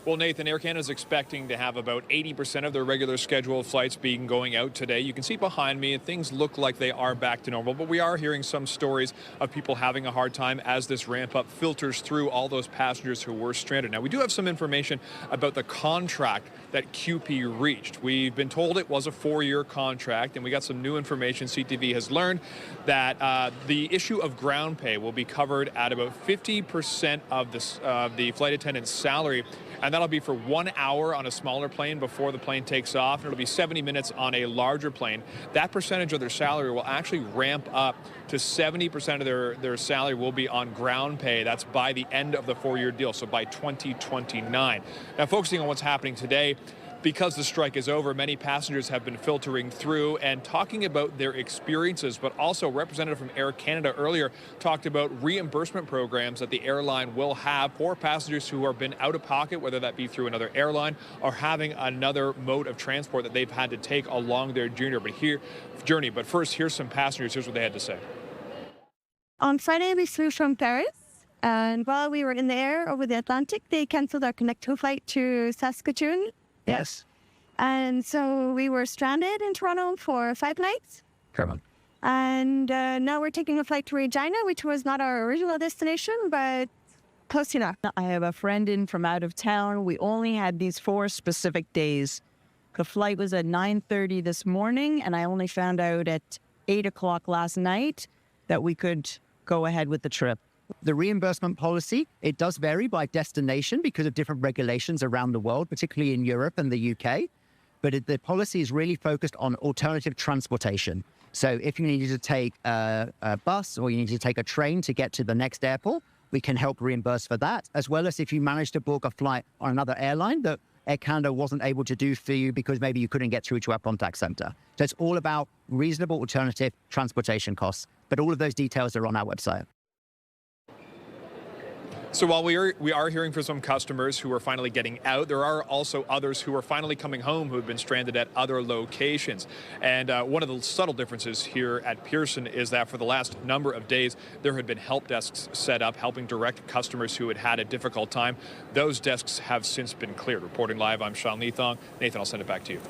Well, Nathan, Air Canada is expecting to have about 80% of their regular scheduled flights being going out today. You can see behind me, things look like they are back to normal, but we are hearing some stories of people having a hard time as this ramp up filters through all those passengers who were stranded. Now, we do have some information about the contract that QP reached. We've been told it was a 4-year contract, and we got some new information. CTV has learned that the issue of ground pay will be covered at about 50% of the flight attendant's salary, and that'll be for 1 hour on a smaller plane before the plane takes off, and it'll be 70 minutes on a larger plane. That percentage of their salary will actually ramp up to 70% of their salary will be on ground pay. That's by the end of the 4-year deal, so by 2029. Now, focusing on what's happening today, because the strike is over, many passengers have been filtering through and talking about their experiences, but also a representative from Air Canada earlier talked about reimbursement programs that the airline will have for passengers who have been out of pocket, whether that be through another airline or having another mode of transport that they've had to take along their journey. But first, here's some passengers. Here's what they had to say. On Friday, we flew from Paris, and while we were in the air over the Atlantic, they canceled our connect-to flight to Saskatoon. Yes. And so we were stranded in Toronto for 5 nights. Come on. And now we're taking a flight to Regina, which was not our original destination, but close enough. I have a friend in from out of town. We only had these 4 specific days. The flight was at 9:30 this morning, and I only found out at 8 o'clock last night that we could go ahead with the trip. The reimbursement policy, it does vary by destination because of different regulations around the world, particularly in Europe and the UK. But the policy is really focused on alternative transportation. So if you need to take a bus or you need to take a train to get to the next airport, we can help reimburse for that, as well as if you manage to book a flight on another airline that Air Canada wasn't able to do for you because maybe you couldn't get through to our contact center. So it's all about reasonable alternative transportation costs. But all of those details are on our website. So while we are hearing from some customers who are finally getting out, there are also others who are finally coming home who have been stranded at other locations. And one of the subtle differences here at Pearson is that for the last number of days, there had been help desks set up helping direct customers who had had a difficult time. Those desks have since been cleared. Reporting live, I'm Leathong. Nathan, I'll send it back to you.